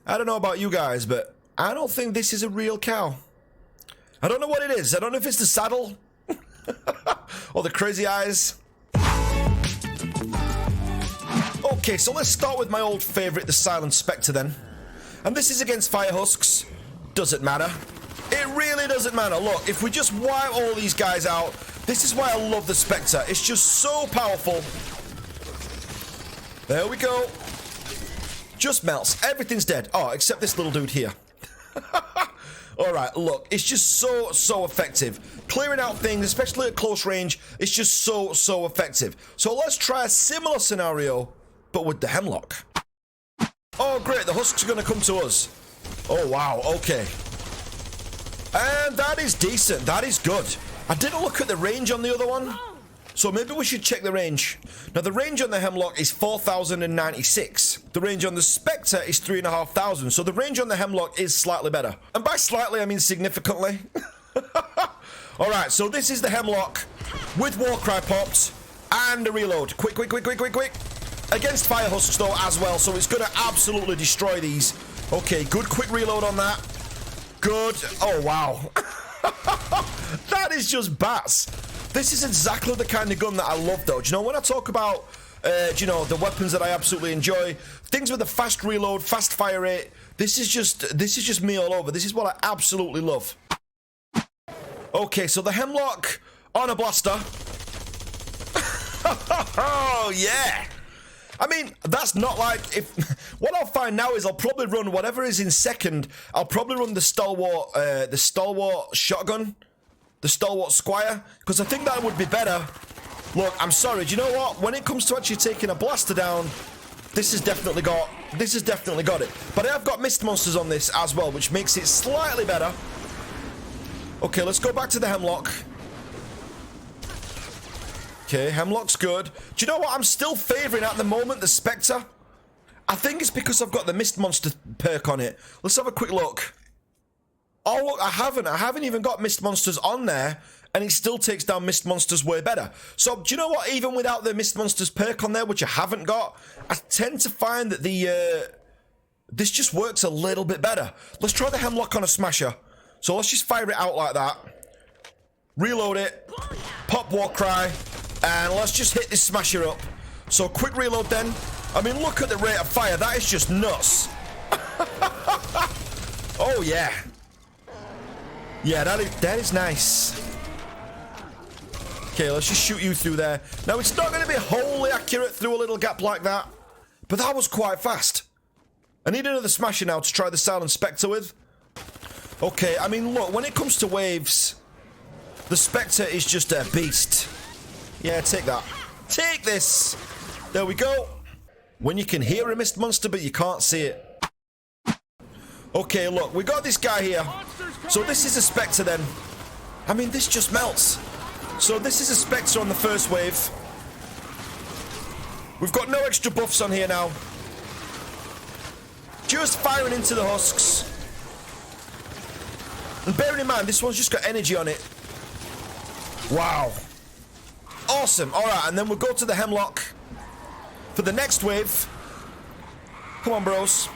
I don't know about you guys, but I don't think this is a real cow. I don't know what it is. I don't know if it's the saddle or the crazy eyes. Okay, so let's start with my old favorite, the Silenced Spectre then. And this is against fire husks. Doesn't matter. It really doesn't matter. Look, if we just wipe all these guys out, this is why I love the Spectre. It's just so powerful. There we go. Just melts. Everything's dead. Oh, except this little dude here. Alright, look. It's just so effective. Clearing out things, especially at close range, it's just so effective. So let's try a similar scenario, but with the Hemlock. Oh, great. The husks are going to come to us. Oh, wow. Okay. And that is decent. That is good. I didn't look at the range on the other one, so maybe we should check the range. Now, the range on the Hemlock is 4,096. The range on the Spectre is 3,500. So the range on the Hemlock is slightly better. And by slightly, I mean significantly. All right, so this is the Hemlock with Warcry popped and a reload. Quick. Against fire husks, though, as well. So it's going to absolutely destroy these. Okay, good quick reload on that. Good. Oh, wow. That is just bats. This is exactly the kind of gun that I love, though. Do you know, when I talk about, you know, the weapons that I absolutely enjoy, things with a fast reload, fast fire rate, this is just me all over. This is what I absolutely love. Okay, so the Hemlock on a blaster. Oh, yeah. I mean, that's not like, if what I'll find now is I'll probably run whatever is in second. I'll probably run the stalwart shotgun, the stalwart squire, because I think that would be better. Look, I'm sorry. Do you know what? When it comes to actually taking a blaster down, this has definitely got it. But I have got mist monsters on this as well, which makes it slightly better. Okay, let's go back to the Hemlock. Okay, Hemlock's good. Do you know what? I'm still favouring at the moment the Spectre. I think it's because I've got the Mist Monster perk on it. Let's have a quick look. Oh, look, I haven't even got Mist Monsters on there, and it still takes down Mist Monsters way better. So, do you know what? Even without the Mist Monsters perk on there, which I haven't got, I tend to find that this just works a little bit better. Let's try the Hemlock on a Smasher. So let's just fire it out like that. Reload it. Pop Warcry. And let's just hit this Smasher up. So quick reload then. I mean, look at the rate of fire. That is just nuts. Oh, yeah. Yeah, that is nice. Okay, let's just shoot you through there. Now, it's not going to be wholly accurate through a little gap like that, but that was quite fast. I need another Smasher now to try the Silenced Spectre with. Okay, I mean, look, when it comes to waves, the Spectre is just a beast. Yeah, take that. Take this. There we go. When you can hear a mist monster, but you can't see it. Okay, look, we got this guy here. So this is a Spectre then. I mean, this just melts. So this is a Spectre on the first wave. We've got no extra buffs on here now. Just firing into the husks. And bearing in mind, this one's just got energy on it. Wow. Awesome. Alright, and then we'll go to the Hemlock for the next wave. Come on, bros.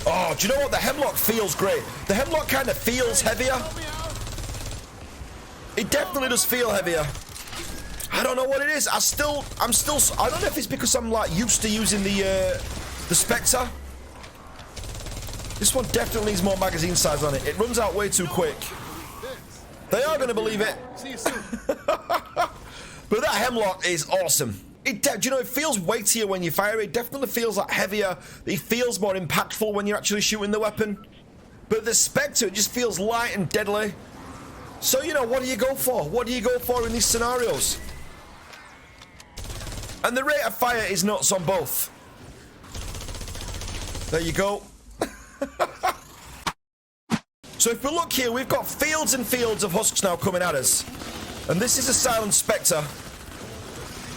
Oh, do you know what? The Hemlock feels great. The Hemlock kind of feels heavier. It definitely does feel heavier. I don't know what it is. I don't know if it's because I'm like used to using the Spectre. This one definitely needs more magazine size on it. It runs out way too quick. They are going to believe it. See you soon. But that Hemlock is awesome. Do you know, it feels weightier when you fire. It definitely feels like heavier. It feels more impactful when you're actually shooting the weapon. But the Spectre, it just feels light and deadly. So, you know, what do you go for? What do you go for in these scenarios? And the rate of fire is nuts on both. There you go. So if we look here, we've got fields and fields of husks now coming at us. And this is a Silenced Spectre.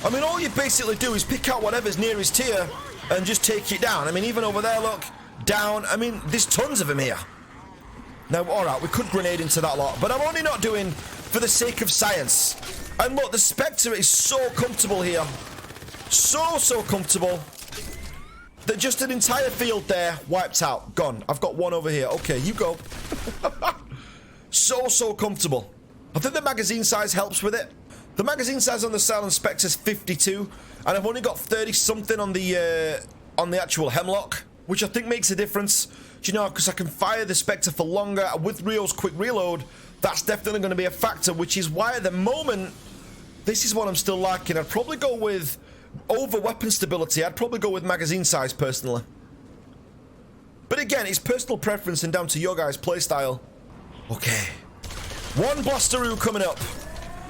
I mean, all you basically do is pick out whatever's nearest here and just take it down. I mean, even over there, look, down. I mean, there's tons of them here. Now, all right, we could grenade into that lot, but I'm only not doing for the sake of science. And look, the Spectre is so comfortable here. So comfortable. just an entire field there wiped out, gone. I've got one over here. Okay, you go. So comfortable. I think the magazine size helps with it. The magazine size on the Silenced Spectre is 52, and I've only got 30 something on the actual Hemlock, which I think makes a difference. Do you know, because I can fire the Spectre for longer with Rio's quick reload. That's definitely going to be a factor, which is why at the moment this is what I'm still liking. I'd probably go with, over weapon stability, I'd probably go with magazine size personally. But again, it's personal preference and down to your guys' playstyle. Okay, one Blasteroo coming up.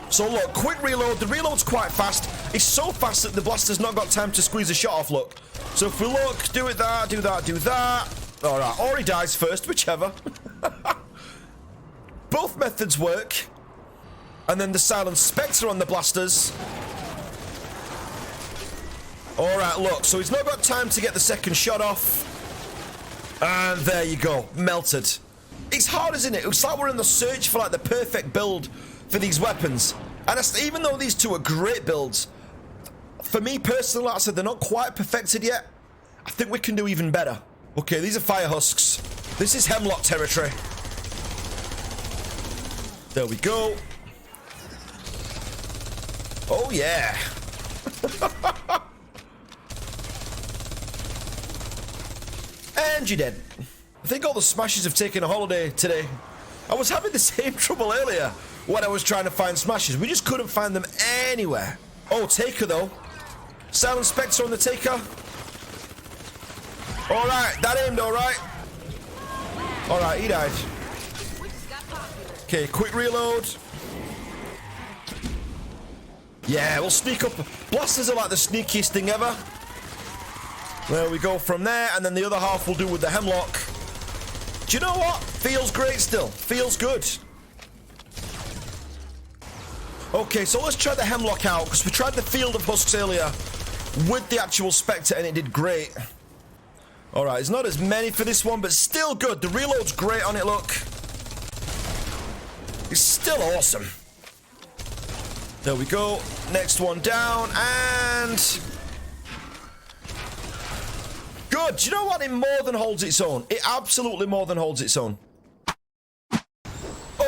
So look, quick reload. The reload's quite fast. It's so fast that the Blaster's not got time to squeeze a shot off, look. So if we look, do it that, do that, do that. Alright, or he dies first, whichever. Both methods work. And then the Silenced Spectre on the Blasters. Alright, look, so he's not got time to get the second shot off. And there you go, melted. It's hard, isn't it? It's like we're in the search for like the perfect build for these weapons. And even though these two are great builds, for me personally, like I said, they're not quite perfected yet. I think we can do even better. Okay, these are fire husks. This is Hemlock territory. There we go. Oh yeah. And you're dead. I think all the smashes have taken a holiday today. I was having the same trouble earlier when I was trying to find smashes. We just couldn't find them anywhere. Oh, Taker though. Silenced Spectre on the Taker. Alright, that aimed alright. Alright, he died. Okay, quick reload. Yeah, we'll sneak up. Blasters are like the sneakiest thing ever. There we go from there, and then the other half we'll do with the Hemlock. Do you know what? Feels great still. Feels good. Okay, so let's try the Hemlock out, because we tried the Field of Husks earlier with the actual Spectre, and it did great. Alright, there's not as many for this one, but still good. The reload's great on it, look. It's still awesome. There we go. Next one down, and... good. Do you know what? It more than holds its own. It absolutely more than holds its own.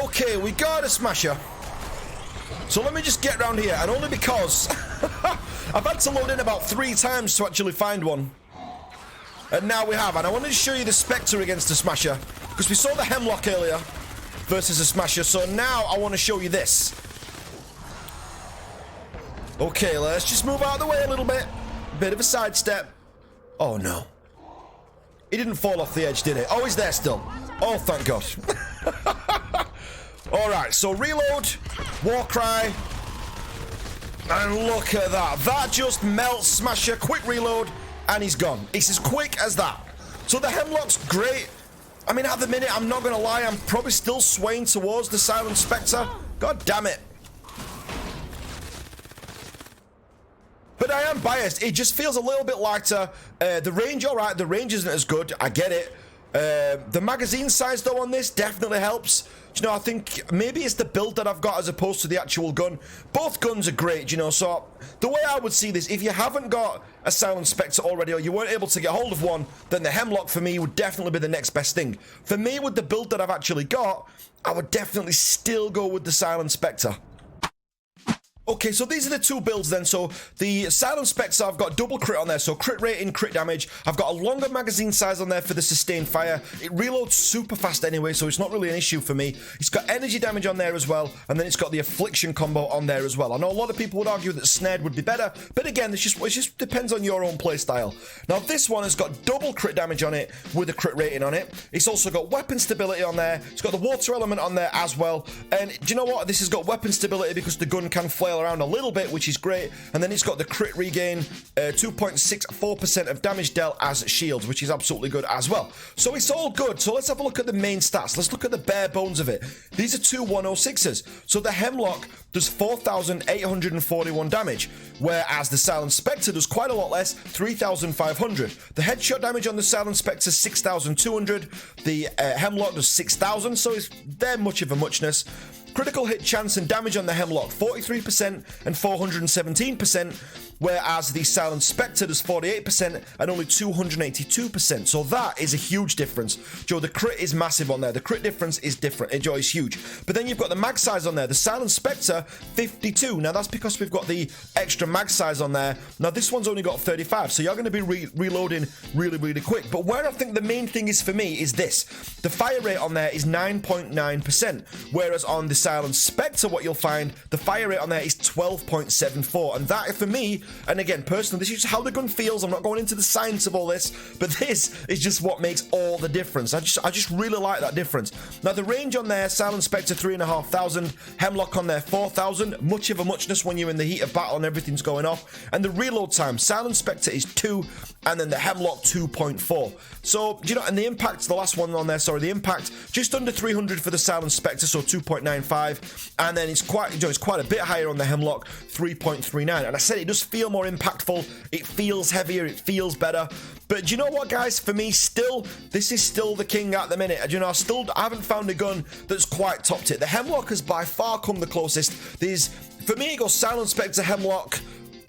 Okay, we got a smasher. So let me just get round here, and only because I've had to load in about 3 times to actually find one. And now we have, and I wanted to show you the Spectre against the Smasher, because we saw the Hemlock earlier versus a Smasher, so now I want to show you this. Okay, let's just move out of the way a little bit. Bit of a sidestep. Oh no. He didn't fall off the edge, did he? Oh, he's there still. Oh, thank God. Alright, so reload, war cry, and look at that. That just melts Smasher, quick reload, and he's gone. It's as quick as that. So the Hemlock's great. I mean, at the minute, I'm not going to lie, I'm probably still swaying towards the Silenced Spectre. God damn it. But I am biased. It just feels a little bit lighter. The range, alright, the range isn't as good. I get it. The magazine size, though, on this definitely helps. Do you know, I think maybe it's the build that I've got as opposed to the actual gun. Both guns are great, you know, so the way I would see this, if you haven't got a Silenced Spectre already or you weren't able to get hold of one, then the Hemlock for me would definitely be the next best thing. For me, with the build that I've actually got, I would definitely still go with the Silenced Spectre. Okay, so these are the two builds then. So the Silenced Spectre, I've got double crit on there, so crit rating, crit damage. I've got a longer magazine size on there for the sustained fire. It reloads super fast anyway, so it's not really an issue for me. It's got energy damage on there as well, and then it's got the affliction combo on there as well. I know a lot of people would argue that snared would be better, but again, it just depends on your own playstyle. Now this one has got double crit damage on it with a crit rating on it. It's also got weapon stability on there. It's got the water element on there as well. And do you know what? This has got weapon stability because the gun can flail around a little bit, which is great. And then it's got the crit regain, 2.64% of damage dealt as shields, which is absolutely good as well. So it's all good. So let's have a look at the main stats. Let's look at the bare bones of it. These are two 106s. So the Hemlock does 4,841 damage, whereas the Silenced Spectre does quite a lot less, 3,500. The headshot damage on the Silenced Spectre is 6,200. The Hemlock does 6,000, so it's they're much of a muchness. Critical hit chance and damage on the Hemlock, 43% and 417%, whereas the Silenced Spectre does 48% and only 282%. So that is a huge difference. Joe, the crit is massive on there. The crit difference is different. Joe, is huge. But then you've got the mag size on there. The Silenced Spectre, 52. Now that's because we've got the extra mag size on there. Now this one's only got 35, so you're going to be reloading really, really quick. But where I think the main thing is for me is this. The fire rate on there is 9.9%, whereas on the Silenced Spectre, what you'll find, the fire rate on there is 12.74. And that, for me, and again, personally, this is just how the gun feels. I'm not going into the science of all this, but this is just what makes all the difference. I just really like that difference. Now, the range on there, Silenced Spectre 3,500, Hemlock on there 4,000, much of a muchness when you're in the heat of battle and everything's going off. And the reload time, Silenced Spectre is 2, and then the Hemlock 2.4. So, you know, and the impact, the last one on there, sorry, the impact, just under 300 for the Silenced Spectre, so 2.95, and then it's quite, you know, it's quite a bit higher on the Hemlock, 3.39. And I said it does feel more impactful, it feels heavier, it feels better. But do you know what, guys? For me, still, this is still the king at the minute. You know, I haven't found a gun that's quite topped it. The Hemlock has by far come the closest. For me, it goes Silenced Spectre, Hemlock,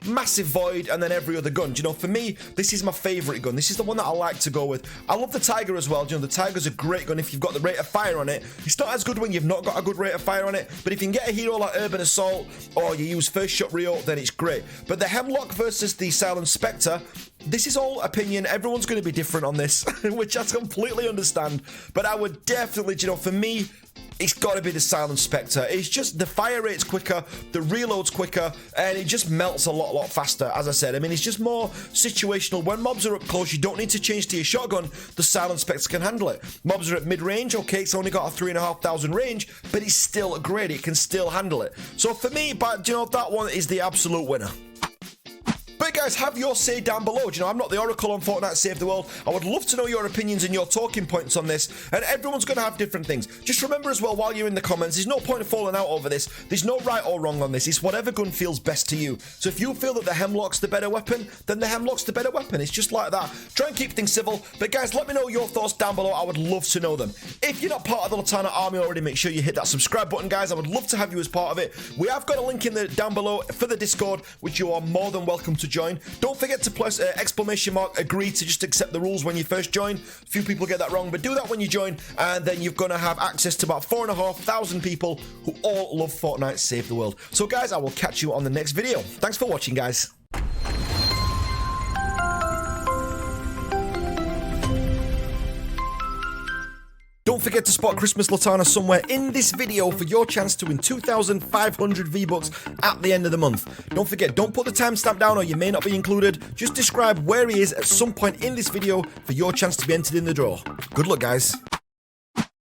massive void, and then every other gun. Do you know, for me, this is my favorite gun. This is the one that I like to go with. I love the Tiger as well. Do you know, the Tiger's a great gun if you've got the rate of fire on it. It's not as good when you've not got a good rate of fire on it, but if you can get a hero like Urban Assault or you use First Shot Rio, then it's great. But the Hemlock versus the Silenced Spectre, this is all opinion. Everyone's going to be different on this, which I completely understand. But I would definitely, you know, for me, it's got to be the Silenced Spectre. It's just the fire rate's quicker, the reload's quicker, and it just melts a lot faster, as I said. I mean, it's just more situational. When mobs are up close, you don't need to change to your shotgun. The Silenced Spectre can handle it. Mobs are at mid-range, okay, it's only got a 3,500 range, but it's still great. It can still handle it. So for me, but you know, that one is the absolute winner. But guys, have your say down below. Do you know, I'm not the oracle on Fortnite Save the World. I would love to know your opinions and your talking points on this, and everyone's going to have different things. Just remember as well, while you're in the comments, there's no point of falling out over this. There's no right or wrong on this. It's whatever gun feels best to you. So if you feel that the Hemlock's the better weapon, then the Hemlock's the better weapon. It's just like that. Try and keep things civil. But guys, let me know your thoughts down below. I would love to know them. If you're not part of the Latana army already, make sure you hit that subscribe button, guys. I would love to have you as part of it. We have got a link down below for the Discord, which you are more than welcome to join. Don't forget to press exclamation mark agree to just accept the rules when you first join. A few people get that wrong, but do that when you join, and then you're going to have access to about 4,500 people who all love Fortnite Save the World. So guys, I will catch you on the next video. Thanks for watching, guys. Don't forget to spot Christmas Latana somewhere in this video for your chance to win 2,500 V-Bucks at the end of the month. Don't forget, don't put the timestamp down or you may not be included. Just describe where he is at some point in this video for your chance to be entered in the draw. Good luck, guys.